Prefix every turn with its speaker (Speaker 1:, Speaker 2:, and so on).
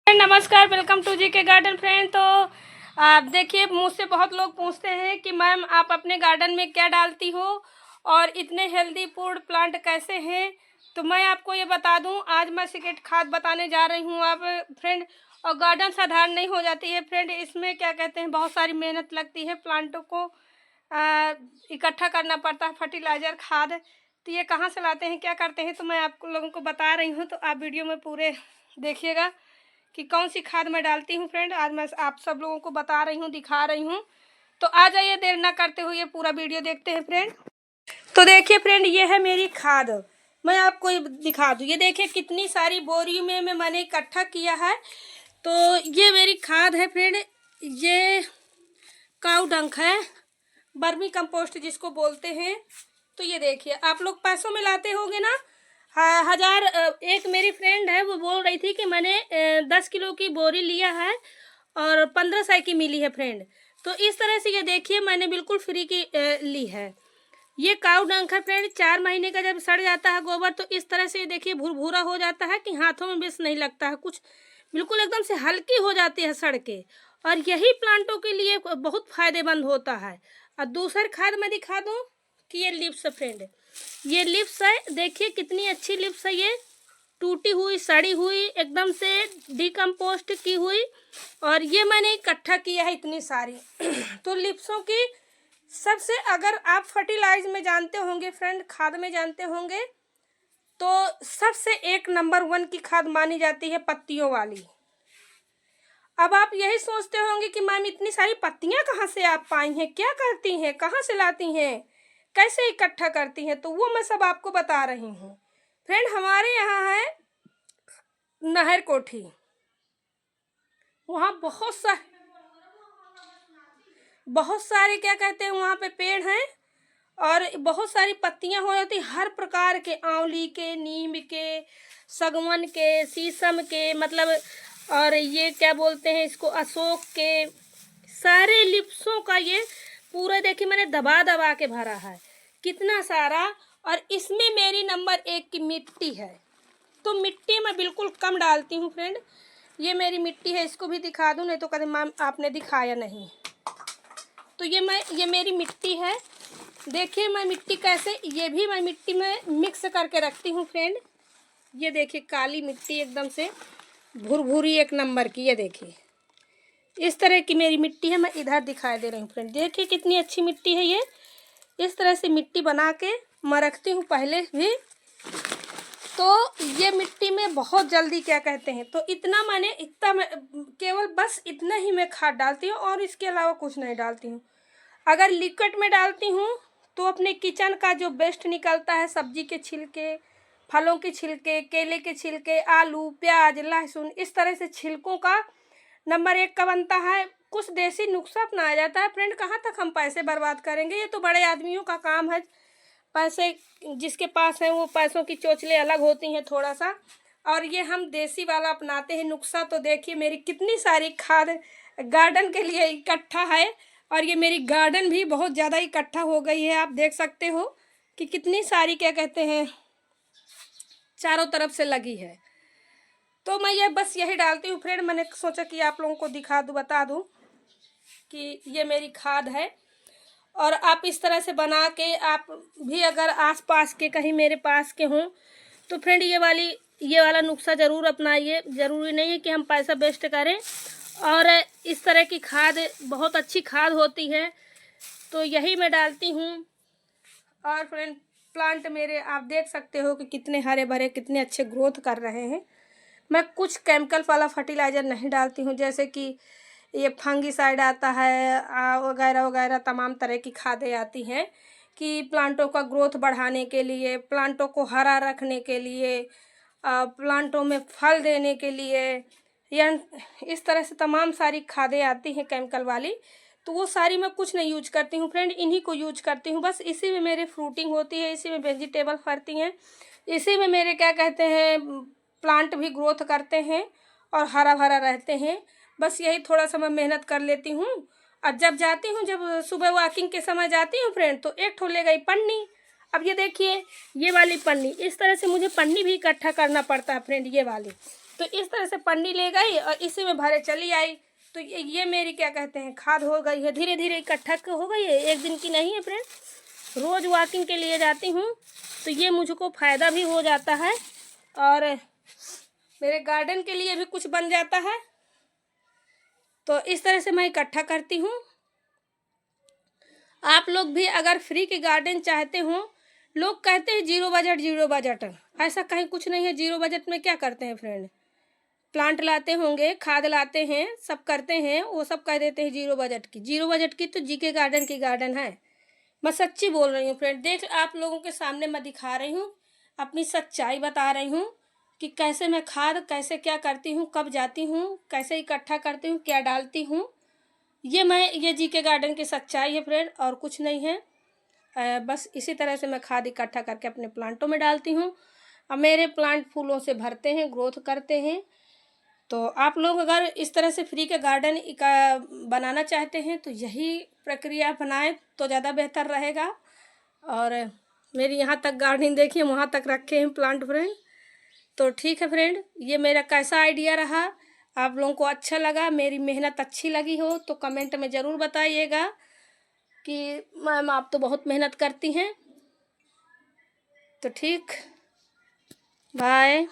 Speaker 1: नमस्कार, welcome to जी के garden friend. तो आप देखिए, मुझसे बहुत लोग पूछते हैं कि मैम आप अपने गार्डन में क्या डालती हो और इतने हेल्दी फूड प्लांट कैसे हैं। तो मैं आपको ये बता दूं, आज मैं सीक्रेट खाद बताने जा रही हूं आप फ्रेंड। और गार्डन साधारण नहीं हो जाती है फ्रेंड, इसमें क्या कहते हैं, बहुत सारी मेहनत लगती है। प्लांटों को इकट्ठा करना पड़ता है, फर्टिलाइज़र खाद। तो ये कहाँ से लाते हैं, क्या करते हैं, तो मैं आपको लोगों को बता रही हूँ। तो आप वीडियो में पूरे देखिएगा कि कौन सी खाद मैं डालती हूँ फ्रेंड। आज मैं आप सब लोगों को बता रही हूँ, दिखा रही हूँ। तो आ जाइए, देर ना करते हुए पूरा वीडियो देखते हैं फ्रेंड। तो देखिए फ्रेंड, ये है मेरी खाद। मैं आपको ये दिखा दूँ, ये देखिए कितनी सारी बोरियों में मैंने इकट्ठा किया है। तो ये मेरी खाद है फ्रेंड। ये काऊ डंक है, वर्मी कंपोस्ट जिसको बोलते हैं। तो ये देखिए, आप लोग पैसों में लाते होंगे ना। हजार एक मेरी फ्रेंड है, वो बोल रही थी कि मैंने 10 किलो की बोरी लिया है और 1500 की मिली है फ्रेंड। तो इस तरह से ये देखिए, मैंने बिल्कुल फ्री की ली है। ये काऊ डंक है फ्रेंड। 4 महीने का जब सड़ जाता है गोबर, तो इस तरह से ये देखिए भूरा हो जाता है कि हाथों में विष नहीं लगता है कुछ, बिल्कुल एकदम से हल्की हो जाती है सड़ के। और यही प्लांटों के लिए बहुत फायदेमंद होता है। और दूसरी खाद मैं दिखा दूं कि ये लिप्स फ्रेंड, ये लिप्स है। देखिए कितनी अच्छी लिप्स है, ये टूटी हुई, सड़ी हुई, एकदम से डिकम्पोस्ट की हुई। और ये मैंने इकट्ठा किया है इतनी सारी। तो लिप्सों की सबसे, अगर आप फर्टिलाइज में जानते होंगे फ्रेंड, खाद में जानते होंगे, तो सबसे 1 नंबर 1 की खाद मानी जाती है पत्तियों वाली। अब आप यही सोचते होंगे कि मैम इतनी सारी पत्तियां कहाँ से आप पाई हैं, क्या करती हैं, कहाँ से लाती हैं, कैसे इकट्ठा करती हैं, तो वो मैं सब आपको बता रही हूँ फ्रेंड। हमारे यहाँ है नहर कोठी, वहाँ बहुत सारे क्या कहते हैं, वहाँ पे पेड़ हैं और बहुत सारी पत्तियां हो जाती, हर प्रकार के, आंवली के, नीम के, सगवन के, शीशम के, मतलब, और ये क्या बोलते हैं इसको, अशोक के, सारे लिप्सों का ये पूरा देखिए मैंने दबा दबा के भरा है, कितना सारा। और इसमें मेरी नंबर 1 की मिट्टी है। तो मिट्टी मैं बिल्कुल कम डालती हूँ फ्रेंड। ये मेरी मिट्टी है, इसको भी दिखा दूँ, नहीं तो कहते मैम आपने दिखाया नहीं। तो ये मेरी मिट्टी है। देखिए मैं मिट्टी कैसे, ये भी मैं मिट्टी में मिक्स करके रखती हूँ फ्रेंड। ये देखिए काली मिट्टी, एकदम से भुरभुरी 1 नंबर की। ये देखिए इस तरह की मेरी मिट्टी है। मैं इधर दिखाई दे रही हूँ फ्रेंड, देखिए कितनी अच्छी मिट्टी है ये। इस तरह से मिट्टी बना के मैं रखती हूँ पहले भी। तो ये मिट्टी में बहुत जल्दी क्या कहते हैं, तो इतना मैंने, केवल बस इतना ही मैं खाद डालती हूँ और इसके अलावा कुछ नहीं डालती हूँ। अगर लिक्विड में डालती हूँ तो अपने किचन का जो वेस्ट निकलता है, सब्जी के छिलके, फलों के छिलके, केले के छिलके, आलू, प्याज, लहसुन, इस तरह से छिलकों का नंबर 1 का बनता है। कुछ देसी नुस्खा अपनाया जाता है फ्रेंड, कहाँ तक हम पैसे बर्बाद करेंगे, ये तो बड़े आदमियों का काम है। पैसे जिसके पास है वो पैसों की चोचले अलग होती हैं थोड़ा सा, और ये हम देसी वाला अपनाते हैं नुस्खा। तो देखिए मेरी कितनी सारी खाद गार्डन के लिए इकट्ठा है, और ये मेरी गार्डन भी बहुत ज़्यादा इकट्ठा हो गई है। आप देख सकते हो कि कितनी सारी क्या कहते हैं चारों तरफ से लगी है। तो मैं ये बस यही डालती हूँ फ्रेंड। मैंने सोचा कि आप लोगों को दिखा दूँ, बता दूँ कि ये मेरी खाद है। और आप इस तरह से बना के, आप भी अगर आसपास के कहीं मेरे पास के हों, तो फ्रेंड ये वाला नुस्खा ज़रूर अपनाइए। ज़रूरी नहीं है कि हम पैसा वेस्ट करें, और इस तरह की खाद बहुत अच्छी खाद होती है। तो यही मैं डालती हूँ। और फ्रेंड प्लांट मेरे आप देख सकते हो कि कितने हरे भरे, कितने अच्छे ग्रोथ कर रहे हैं। मैं कुछ केमिकल वाला फर्टिलाइज़र नहीं डालती हूँ, जैसे कि ये फंगीसाइड आता है वगैरह वगैरह, तमाम तरह की खादें आती हैं कि प्लांटों का ग्रोथ बढ़ाने के लिए, प्लांटों को हरा रखने के लिए, प्लांटों में फल देने के लिए, या इस तरह से तमाम सारी खादें आती हैं केमिकल वाली। तो वो सारी मैं कुछ नहीं यूज करती हूँ फ्रेंड, इन्हीं को यूज करती हूँ। बस इसी में मेरे फ्रूटिंग होती है, इसी में वेजिटेबल फलती हैं, इसी में मेरे क्या कहते हैं प्लांट भी ग्रोथ करते हैं और हरा भरा रहते हैं। बस यही थोड़ा सा मैं मेहनत कर लेती हूँ। और जब जाती हूँ, जब सुबह वॉकिंग के समय जाती हूँ फ्रेंड, तो एक ठो ले गई पन्नी। अब ये देखिए ये वाली पन्नी, इस तरह से मुझे पन्नी भी इकट्ठा करना पड़ता है फ्रेंड, ये वाली। तो इस तरह से पन्नी ले गई और इसी में भरे चली आई। तो ये मेरी क्या कहते हैं खाद हो गई है, धीरे धीरे इकट्ठा हो गई है, एक दिन की नहीं है फ्रेंड। रोज़ वॉकिंग के लिए जाती हूँ तो ये मुझको फ़ायदा भी हो जाता है और मेरे गार्डन के लिए भी कुछ बन जाता है। तो इस तरह से मैं इकट्ठा करती हूँ। आप लोग भी अगर फ्री के गार्डन चाहते हो, लोग कहते हैं जीरो बजट, ऐसा कहीं कुछ नहीं है। जीरो बजट में क्या करते हैं फ्रेंड, प्लांट लाते होंगे, खाद लाते हैं, सब करते हैं, वो सब कह देते हैं जीरो बजट की तो जीके गार्डन की गार्डन है। मैं सच्ची बोल रही हूँ फ्रेंड, देख आप लोगों के सामने मैं दिखा रही हूँ, अपनी सच्चाई बता रही हूँ कि कैसे मैं खाद कैसे क्या करती हूँ, कब जाती हूँ, कैसे इकट्ठा करती हूँ, क्या डालती हूँ। ये जीके गार्डन की सच्चाई है फ्रेंड, और कुछ नहीं है। बस इसी तरह से मैं खाद इकट्ठा करके अपने प्लांटों में डालती हूँ और मेरे प्लांट फूलों से भरते हैं, ग्रोथ करते हैं। तो आप लोग अगर इस तरह से फ्री के गार्डन बनाना चाहते हैं तो यही प्रक्रिया बनाएं तो ज़्यादा बेहतर रहेगा। और मेरी यहाँ तक गार्डनिंग देखिए, वहाँ तक रखे हैं प्लांट फ्रेंड। तो ठीक है फ्रेंड, ये मेरा कैसा आइडिया रहा, आप लोगों को अच्छा लगा, मेरी मेहनत अच्छी लगी हो तो कमेंट में ज़रूर बताइएगा कि मैम आप तो बहुत मेहनत करती हैं। तो ठीक, बाय।